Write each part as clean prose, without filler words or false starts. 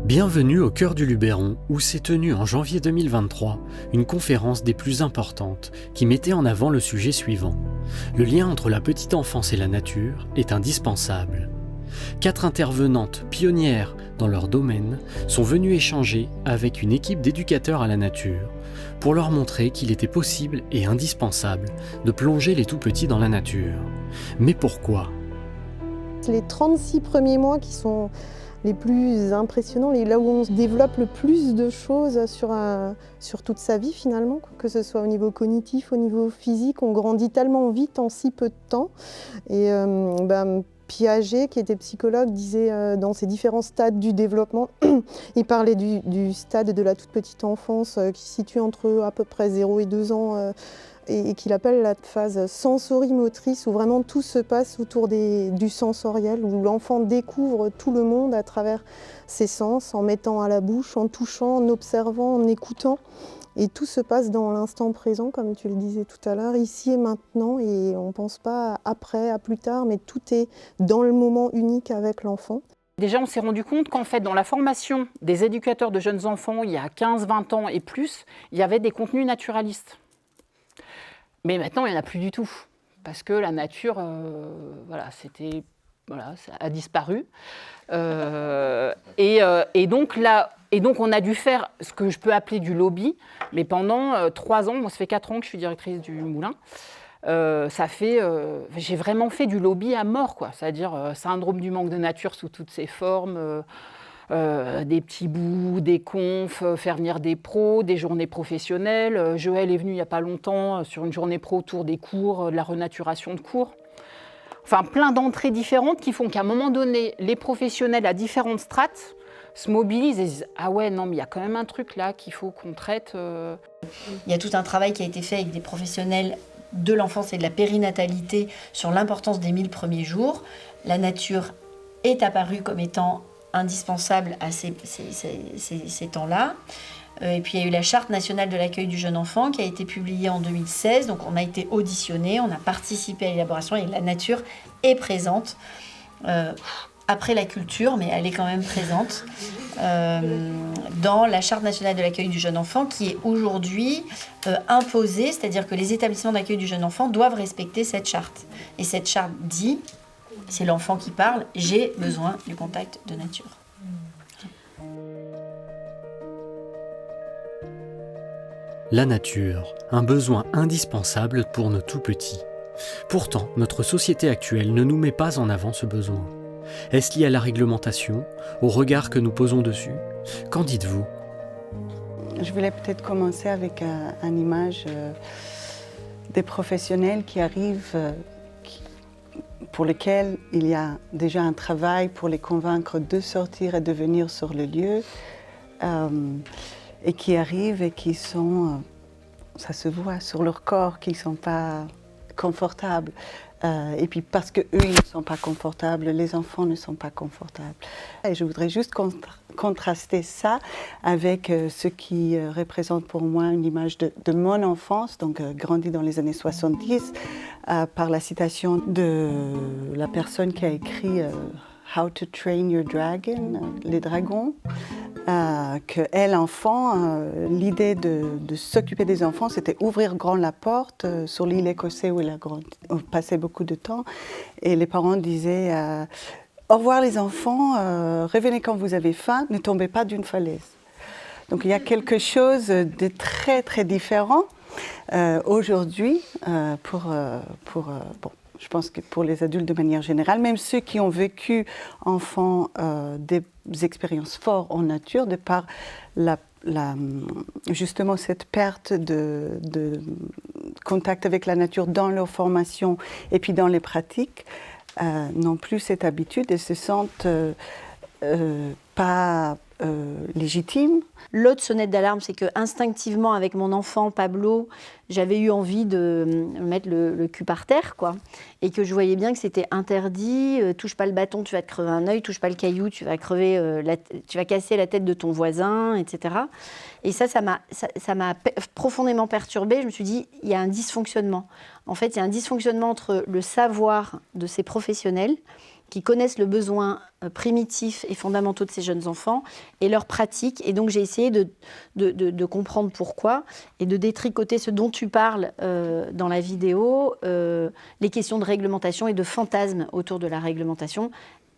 Bienvenue au cœur du Luberon, où s'est tenue en janvier 2023 une conférence des plus importantes qui mettait en avant le sujet suivant. Le lien entre la petite enfance et la nature est indispensable. 4 intervenantes pionnières dans leur domaine sont venues échanger avec une équipe d'éducateurs à la nature pour leur montrer qu'il était possible et indispensable de plonger les tout-petits dans la nature. Mais pourquoi ? Les 36 premiers mois qui sont les plus impressionnants, là où on développe le plus de choses sur toute sa vie finalement, que ce soit au niveau cognitif, au niveau physique, on grandit tellement vite en si peu de temps. Et Piaget, qui était psychologue, disait dans ses différents stades du développement, il parlait du stade de la toute petite enfance qui se situe entre à peu près 0 et 2 ans, et qu'il appelle la phase sensorimotrice, où vraiment tout se passe autour du sensoriel, où l'enfant découvre tout le monde à travers ses sens, en mettant à la bouche, en touchant, en observant, en écoutant. Et tout se passe dans l'instant présent, comme tu le disais tout à l'heure, ici et maintenant, et on ne pense pas après, à plus tard, mais tout est dans le moment unique avec l'enfant. Déjà, on s'est rendu compte qu'en fait, dans la formation des éducateurs de jeunes enfants, il y a 15-20 ans et plus, il y avait des contenus naturalistes. Mais maintenant, il n'y en a plus du tout, parce que la nature, ça a disparu. Et donc, on a dû faire ce que je peux appeler du lobby, mais pendant 3 ans, moi, ça fait 4 ans que je suis directrice du Moulin, j'ai vraiment fait du lobby à mort, quoi. C'est-à-dire syndrome du manque de nature sous toutes ses formes, des petits bouts, des confs, faire venir des pros, des journées professionnelles. Joël est venu il n'y a pas longtemps sur une journée pro autour des cours, de la renaturation de cours. Enfin, plein d'entrées différentes qui font qu'à un moment donné, les professionnels à différentes strates se mobilisent et disent « Ah ouais, non, mais il y a quand même un truc là qu'il faut qu'on traite. » Il y a tout un travail qui a été fait avec des professionnels de l'enfance et de la périnatalité sur l'importance des 1000 premiers jours. La nature est apparue comme étant indispensable à ces temps-là. Et puis il y a eu la Charte nationale de l'accueil du jeune enfant qui a été publiée en 2016. Donc on a été auditionnés, on a participé à l'élaboration et la nature est présente. Après la culture, mais elle est quand même présente dans la Charte nationale de l'accueil du jeune enfant qui est aujourd'hui imposée, c'est-à-dire que les établissements d'accueil du jeune enfant doivent respecter cette charte. Et cette charte dit, c'est l'enfant qui parle, j'ai besoin du contact de nature. La nature, un besoin indispensable pour nos tout-petits. Pourtant, notre société actuelle ne nous met pas en avant ce besoin. Est-ce lié à la réglementation, au regard que nous posons dessus ? Qu'en dites-vous ? Je voulais peut-être commencer avec une image des professionnels qui arrivent, pour lesquels il y a déjà un travail pour les convaincre de sortir et de venir sur le lieu, et qui arrivent et qui sont, ça se voit sur leur corps, qui ne sont pas confortables. Et puis parce qu'eux, ils ne sont pas confortables, les enfants ne sont pas confortables. Et je voudrais juste contraster ça avec ce qui représente pour moi une image de mon enfance, donc grandi dans les années 70, par la citation de la personne qui a écrit How to Train Your Dragon, les dragons. Qu'elle, enfant, l'idée de s'occuper des enfants, c'était ouvrir grand la porte sur l'île écossaise où elle a passé beaucoup de temps. Et les parents disaient au revoir les enfants, revenez quand vous avez faim, ne tombez pas d'une falaise. Donc il y a quelque chose de très très différent aujourd'hui je pense que pour les adultes de manière générale, même ceux qui ont vécu enfant des expériences fortes en nature, de par justement cette perte de contact avec la nature dans leur formation et puis dans les pratiques, n'ont plus cette habitude et se sentent pas légitimes. L'autre sonnette d'alarme, c'est que instinctivement, avec mon enfant Pablo, j'avais eu envie de mettre le cul par terre, quoi. Et que je voyais bien que c'était interdit. Touche pas le bâton, tu vas te crever un œil. Touche pas le caillou, tu vas tu vas casser la tête de ton voisin, etc. Et ça m'a profondément perturbée. Je me suis dit, il y a un dysfonctionnement. En fait, il y a un dysfonctionnement entre le savoir de ces professionnels qui connaissent le besoin primitif et fondamentaux de ces jeunes enfants et leurs pratiques. Et donc j'ai essayé de comprendre pourquoi et de détricoter ce dont tu parles dans la vidéo, les questions de réglementation et de fantasmes autour de la réglementation.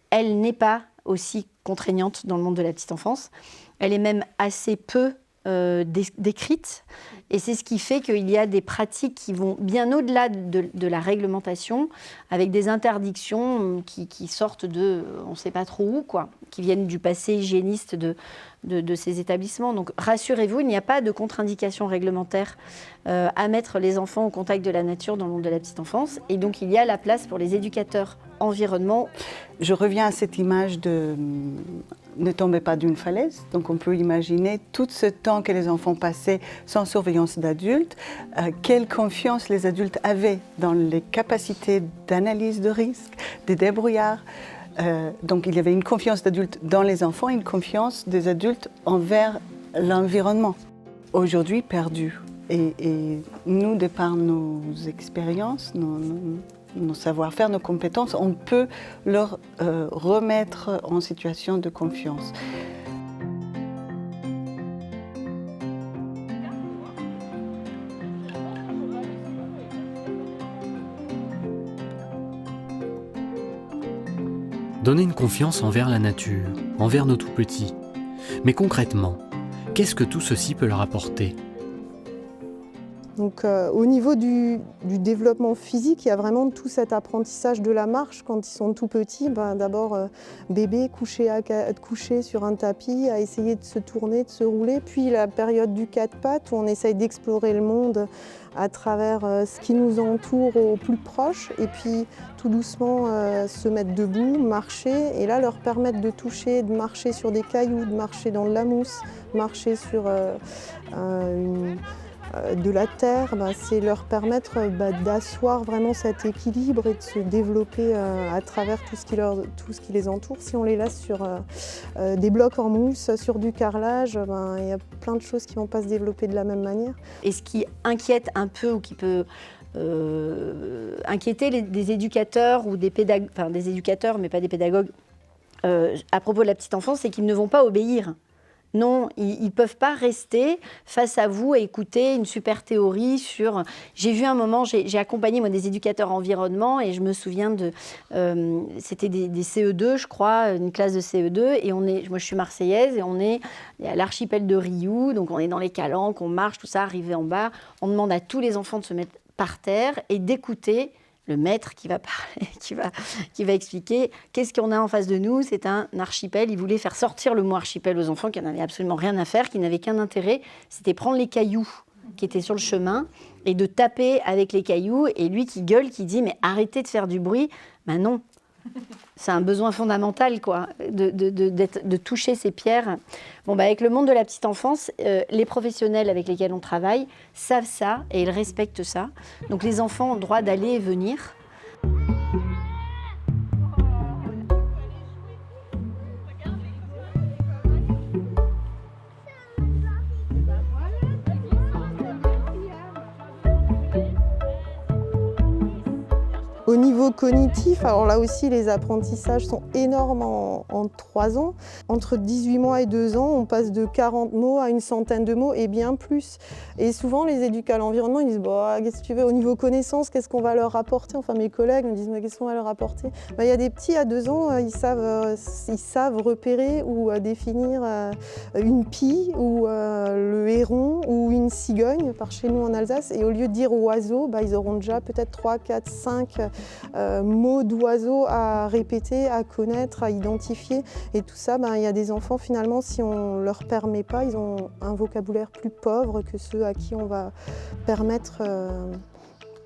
Elle n'est pas aussi contraignante dans le monde de la petite enfance. Elle est même assez peu décrite. Et c'est ce qui fait qu'il y a des pratiques qui vont bien au-delà de la réglementation, avec des interdictions qui sortent de on ne sait pas trop où, quoi, qui viennent du passé hygiéniste de ces établissements. Donc rassurez-vous, il n'y a pas de contre-indication réglementaire à mettre les enfants au contact de la nature dans le monde de la petite enfance. Et donc il y a la place pour les éducateurs environnement. Je reviens à cette image de ne tombez pas d'une falaise. Donc on peut imaginer tout ce temps que les enfants passaient sans surveillance d'adultes, quelle confiance les adultes avaient dans les capacités d'analyse de risque, des débrouillards. Donc il y avait une confiance d'adultes dans les enfants, une confiance des adultes envers l'environnement. Aujourd'hui perdue. Et nous, de par nos expériences, nos savoir-faire, nos compétences, on peut leur remettre en situation de confiance. Donner une confiance envers la nature, envers nos tout-petits. Mais concrètement, qu'est-ce que tout ceci peut leur apporter ? Donc, au niveau du développement physique, il y a vraiment tout cet apprentissage de la marche quand ils sont tout petits. D'abord, bébé couché sur un tapis, à essayer de se tourner, de se rouler. Puis la période du quatre pattes où on essaye d'explorer le monde à travers ce qui nous entoure au plus proche. Et puis tout doucement se mettre debout, marcher. Et là, leur permettre de toucher, de marcher sur des cailloux, de marcher dans de la mousse, marcher sur de la terre, c'est leur permettre d'asseoir vraiment cet équilibre et de se développer à travers tout ce qui les entoure. Si on les laisse sur des blocs en mousse, sur du carrelage, il y a plein de choses qui ne vont pas se développer de la même manière. Et ce qui inquiète un peu ou qui peut inquiéter des éducateurs ou des pédagogues, enfin des éducateurs mais pas des pédagogues, à propos de la petite enfance, c'est qu'ils ne vont pas obéir. Non, ils ne peuvent pas rester face à vous et écouter une super théorie sur... J'ai vu un moment, j'ai accompagné moi, des éducateurs environnement et je me souviens c'était des CE2, je crois, une classe de CE2. Et moi, je suis marseillaise et on est à l'archipel de Riou, donc on est dans les calanques, on marche, tout ça, arrivé en bas. On demande à tous les enfants de se mettre par terre et d'écouter le maître qui va parler, qui va expliquer qu'est-ce qu'on a en face de nous. C'est un archipel. Il voulait faire sortir le mot archipel aux enfants qui n'en avaient absolument rien à faire, qui n'avaient qu'un intérêt, c'était prendre les cailloux qui étaient sur le chemin et de taper avec les cailloux. Et lui qui gueule, qui dit « mais arrêtez de faire du bruit ». Ben non, c'est un besoin fondamental quoi, de toucher ces pierres. Avec le monde de la petite enfance, les professionnels avec lesquels on travaille savent ça et ils respectent ça. Donc les enfants ont le droit d'aller et venir. Au niveau cognitif, alors là aussi les apprentissages sont énormes en 3 ans. Entre 18 mois et 2 ans, on passe de 40 mots à une centaine de mots et bien plus. Et souvent les éducateurs à l'environnement, ils disent qu'est-ce que tu veux, au niveau connaissance, qu'est-ce qu'on va leur apporter? Enfin mes collègues me disent qu'est-ce qu'on va leur apporter? Il y a des petits à 2 ans, ils savent repérer ou définir une pie ou le héron ou une cigogne par chez nous en Alsace. Et au lieu de dire oiseau, ils auront déjà peut-être 3, 4, 5 mots d'oiseaux à répéter, à connaître, à identifier. Et tout ça, il y a des enfants, finalement, si on ne leur permet pas, ils ont un vocabulaire plus pauvre que ceux à qui on va permettre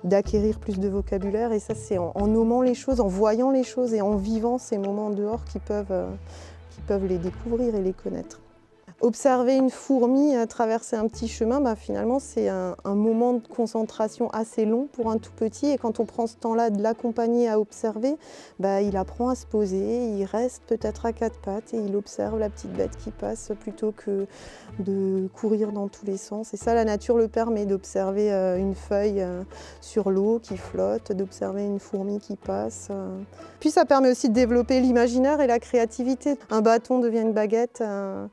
d'acquérir plus de vocabulaire. Et ça, c'est en nommant les choses, en voyant les choses et en vivant ces moments dehors qui peuvent les découvrir et les connaître. Observer une fourmi traverser un petit chemin, finalement, c'est un moment de concentration assez long pour un tout petit. Et quand on prend ce temps-là de l'accompagner à observer, il apprend à se poser, il reste peut-être à quatre pattes et il observe la petite bête qui passe plutôt que de courir dans tous les sens. Et ça, la nature le permet, d'observer une feuille sur l'eau qui flotte, d'observer une fourmi qui passe. Puis ça permet aussi de développer l'imaginaire et la créativité. Un bâton devient une baguette, un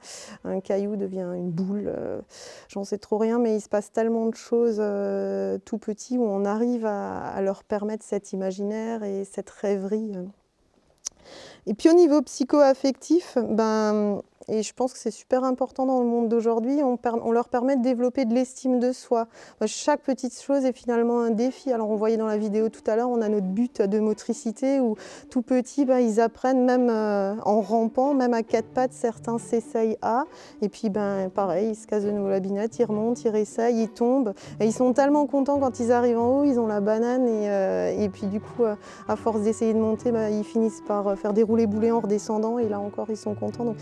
caillou devient une boule. J'en sais trop rien, mais il se passe tellement de choses tout petit où on arrive à leur permettre cet imaginaire et cette rêverie. Et puis au niveau psycho-affectif, et je pense que c'est super important dans le monde d'aujourd'hui, on leur permet de développer de l'estime de soi. Chaque petite chose est finalement un défi. Alors on voyait dans la vidéo tout à l'heure, on a notre but de motricité où tout petit, ils apprennent même en rampant, même à quatre pattes, certains s'essayent à. Et puis pareil, ils se cassent de nouveau la binette, ils remontent, ils réessayent, ils tombent. Et ils sont tellement contents quand ils arrivent en haut, ils ont la banane et puis du coup, à force d'essayer de monter, ils finissent par faire des roulés-boulés en redescendant et là encore, ils sont contents. Donc,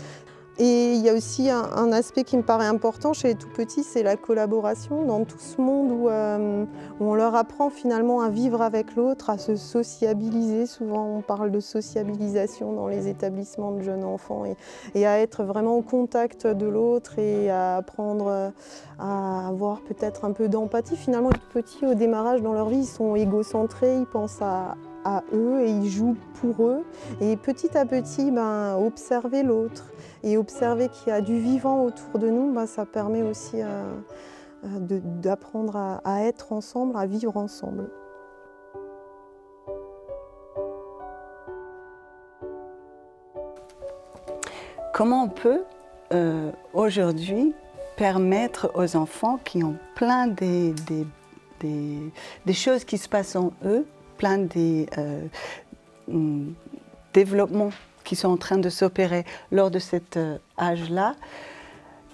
et il y a aussi un aspect qui me paraît important chez les tout-petits, c'est la collaboration dans tout ce monde où on leur apprend finalement à vivre avec l'autre, à se sociabiliser. Souvent on parle de sociabilisation dans les établissements de jeunes enfants et à être vraiment au contact de l'autre et à apprendre à avoir peut-être un peu d'empathie. Finalement les tout-petits au démarrage dans leur vie, ils sont égocentrés, ils pensent à eux et ils jouent pour eux. Et petit à petit, observer l'autre et observer qu'il y a du vivant autour de nous, ça permet aussi d'apprendre à être ensemble, à vivre ensemble. Comment on peut aujourd'hui permettre aux enfants qui ont plein des choses qui se passent en eux, plein des développements qui sont en train de s'opérer lors de cet âge-là,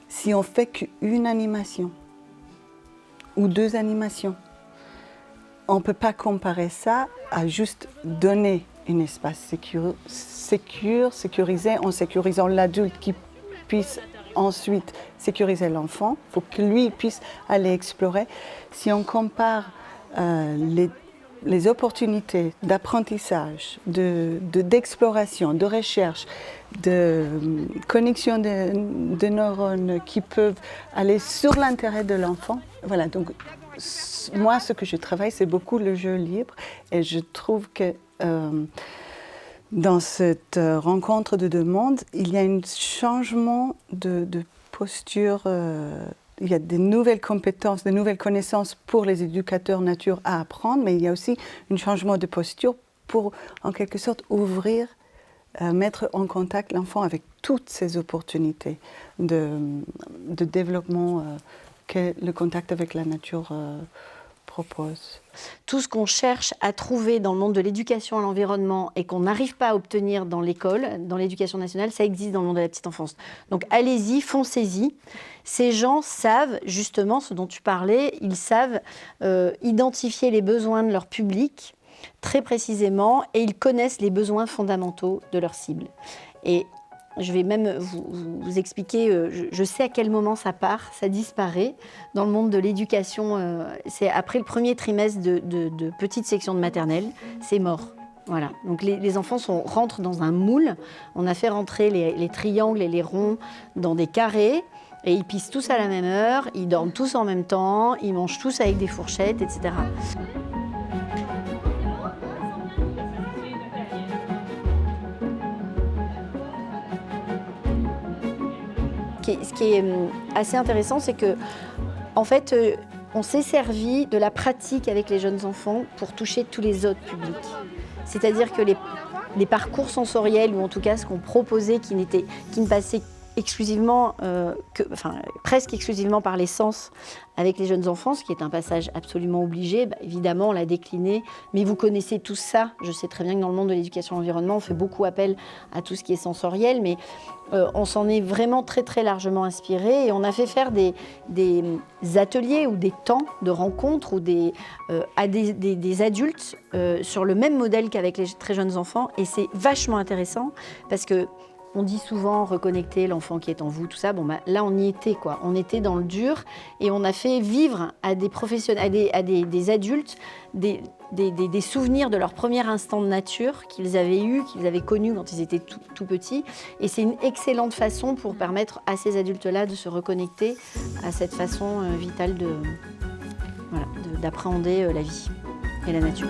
si on fait qu'une animation ou deux animations, on ne peut pas comparer ça à juste donner un espace sécurisé en sécurisant l'adulte qui puisse ensuite sécuriser l'enfant. Il faut que lui puisse aller explorer. Si on compare les opportunités d'apprentissage, d'exploration, de recherche, de connexion de neurones qui peuvent aller sur l'intérêt de l'enfant. Voilà, donc moi, ce que je travaille, c'est beaucoup le jeu libre et je trouve que dans cette rencontre de demande, il y a un changement de posture. Il y a des nouvelles compétences, des nouvelles connaissances pour les éducateurs nature à apprendre, mais il y a aussi un changement de posture pour, en quelque sorte, ouvrir, mettre en contact l'enfant avec toutes ces opportunités de développement que le contact avec la nature propose. Tout ce qu'on cherche à trouver dans le monde de l'éducation à l'environnement et qu'on n'arrive pas à obtenir dans l'école, dans l'éducation nationale, ça existe dans le monde de la petite enfance. Donc allez-y, foncez-y. Ces gens savent justement ce dont tu parlais, ils savent identifier les besoins de leur public très précisément et ils connaissent les besoins fondamentaux de leur cible. Et je vais même vous expliquer, je sais à quel moment ça part, ça disparaît. Dans le monde de l'éducation, c'est après le premier trimestre de petite section de maternelle, c'est mort. Voilà. Donc les enfants rentrent dans un moule. On a fait rentrer les triangles et les ronds dans des carrés. Et ils pissent tous à la même heure, ils dorment tous en même temps, ils mangent tous avec des fourchettes, etc. Ce qui est assez intéressant, c'est que, en fait, on s'est servi de la pratique avec les jeunes enfants pour toucher tous les autres publics. C'est-à-dire que les parcours sensoriels, ou en tout cas ce qu'on proposait, qui ne passaient exclusivement, presque exclusivement par les sens avec les jeunes enfants, ce qui est un passage absolument obligé, évidemment on l'a décliné, mais vous connaissez tout ça. Je sais très bien que dans le monde de l'éducation à l'environnement, on fait beaucoup appel à tout ce qui est sensoriel, mais on s'en est vraiment très très largement inspiré et on a fait faire des ateliers ou des temps de rencontres ou à des adultes sur le même modèle qu'avec les très jeunes enfants, et c'est vachement intéressant parce que On dit souvent reconnecter l'enfant qui est en vous, tout ça. Bon, là, on y était, quoi. On était dans le dur et on a fait vivre à des professionnels, à des adultes, des souvenirs de leur premier instant de nature qu'ils avaient eu, qu'ils avaient connu quand ils étaient tout petits. Et c'est une excellente façon pour permettre à ces adultes-là de se reconnecter à cette façon vitale d'appréhender la vie et la nature.